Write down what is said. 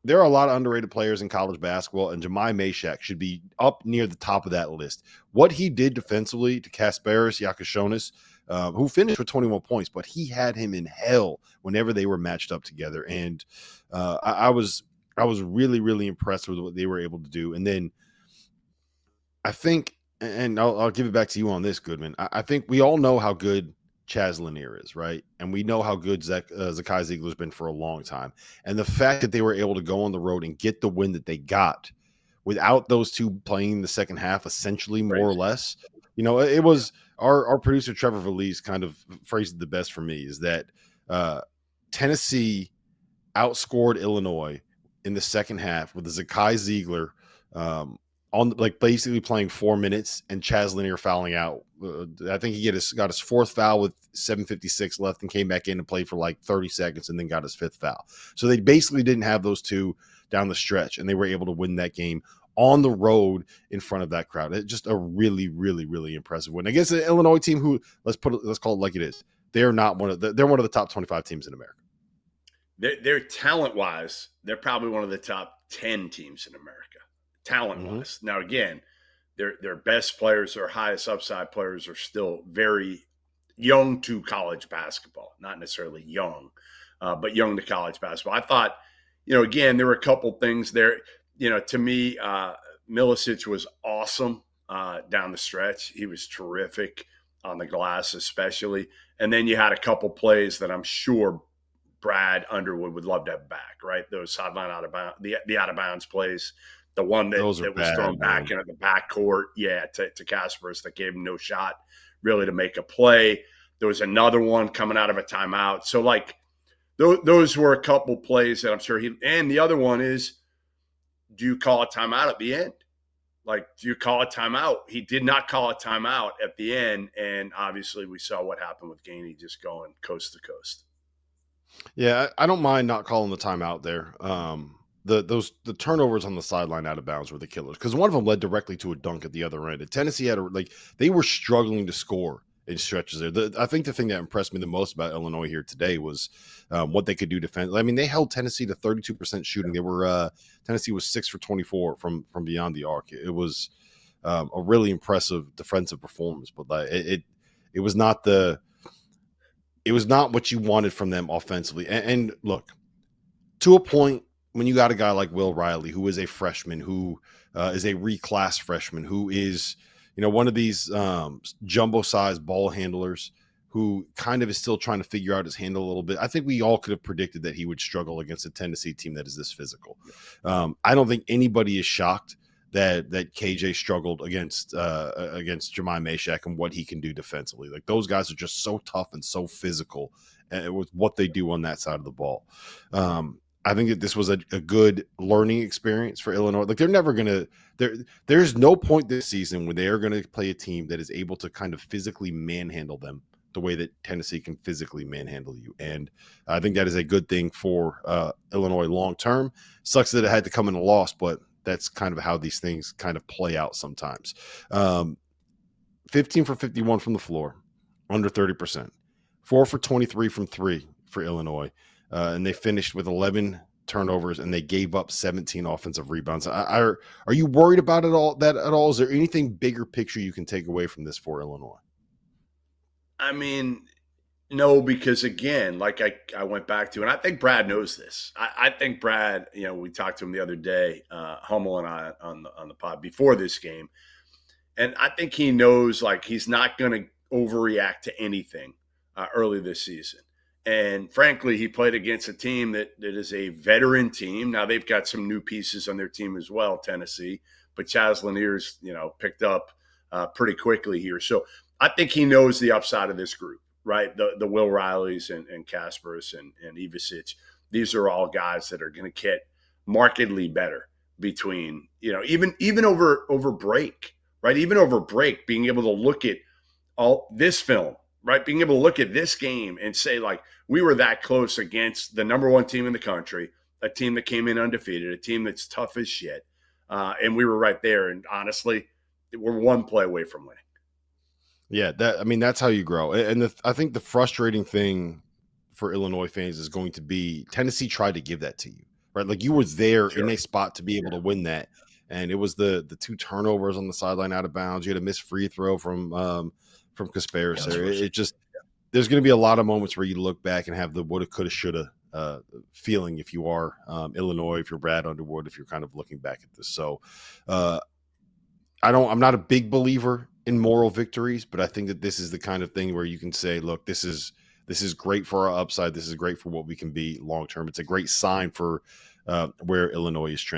there are a lot of underrated players in college basketball, and Jemai Mashack should be up near the top of that list. What he did defensively to Kasparis Yakashonis, who finished with 21 points, but he had him in hell whenever they were matched up together. And I was really, really impressed with what they were able to do. And then I think, and I'll give it back to you on this, Goodman. I think we all know how good Chaz Lanier is, right? And we know how good Zakai Ziegler's been for a long time. And the fact that they were able to go on the road and get the win that they got without those two playing the second half, essentially, more or less, it was our producer, Trevor Valise, kind of phrased it the best for me, is that Tennessee outscored Illinois in the second half with the Zakai Ziegler on basically playing 4 minutes and Chaz Lanier fouling out. I think he got his fourth foul with 7:56 left and came back in and played for like 30 seconds and then got his fifth foul. So they basically didn't have those two down the stretch, and they were able to win that game on the road in front of that crowd. It's just a really, really, really impressive win against an Illinois team who, let's call it like it is. They're one of the top 25 teams in America. They're talent-wise, they're probably one of the top 10 teams in America. Talent-wise. Now, again, their best players, their highest upside players are still very young to college basketball. Not necessarily young, but young to college basketball. I thought, again, there were a couple things there. To me, Milicic was awesome down the stretch. He was terrific on the glass especially. And then you had a couple plays that I'm sure Brad Underwood would love to have back, right? Those sideline out of bounds, the out of bounds plays. The one that was thrown back into the backcourt, to Kasparis that gave him no shot really to make a play. There was another one coming out of a timeout. So, those were a couple plays that I'm sure and the other one is, do you call a timeout at the end? Do you call a timeout? He did not call a timeout at the end, and obviously we saw what happened with Gainey just going coast to coast. Yeah, I don't mind not calling the timeout there. The turnovers on the sideline out of bounds were the killers, because one of them led directly to a dunk at the other end. And Tennessee had they were struggling to score in stretches there. I think the thing that impressed me the most about Illinois here today was what they could do defensively. I mean, they held Tennessee to 32% shooting. They were Tennessee was 6 for 24 from beyond the arc. It was a really impressive defensive performance, but it was not what you wanted from them offensively. And look, to a point, when you got a guy like Will Riley, who is a freshman, who is a reclass freshman, who is, one of these jumbo-sized ball handlers who kind of is still trying to figure out his handle a little bit. I think we all could have predicted that he would struggle against a Tennessee team that is this physical. I don't think anybody is shocked that KJ struggled against Jemai Mashack and what he can do defensively. Those guys are just so tough and so physical with what they do on that side of the ball. I think that this was a good learning experience for Illinois. They're never going to – there's no point this season when they are going to play a team that is able to kind of physically manhandle them the way that Tennessee can physically manhandle you. And I think that is a good thing for Illinois long term. Sucks that it had to come in a loss, but that's kind of how these things kind of play out sometimes. 15 for 51 from the floor, under 30%. 4 for 23 from three for Illinois. And they finished with 11 turnovers, and they gave up 17 offensive rebounds. Are you worried about it all? Is there anything bigger picture you can take away from this for Illinois? I mean, no, because again, I went back to, and I think Brad knows this. I think Brad, we talked to him the other day, Hummel and I on the pod before this game, and I think he knows he's not going to overreact to anything early this season. And frankly, he played against a team that is a veteran team. Now they've got some new pieces on their team as well, Tennessee, but Chaz Lanier's, picked up pretty quickly here. So I think he knows the upside of this group, right? The Will Rileys and Kasparis and Ivicic. These are all guys that are going to get markedly better between, even over break, right? Even over break, being able to look at all this film, right? Being able to look at this game and say, we were that close against the number one team in the country, a team that came in undefeated, a team that's tough as shit. And we were right there. And honestly, we're one play away from winning. Yeah, that's how you grow. And I think the frustrating thing for Illinois fans is going to be Tennessee tried to give that to you, right? Like you were there in Sure. a spot to be able to win that. And it was the 2 turnovers on the sideline out of bounds. You had a missed free throw from Kasparis there. It just, there's going to be a lot of moments where you look back and have the woulda, coulda, shoulda feeling if you are Illinois, if you're Brad Underwood, if you're kind of looking back at this. So I'm not a big believer in moral victories, but I think that this is the kind of thing where you can say, look, this is great for our upside. This is great for what we can be long term. It's a great sign for where Illinois is trending.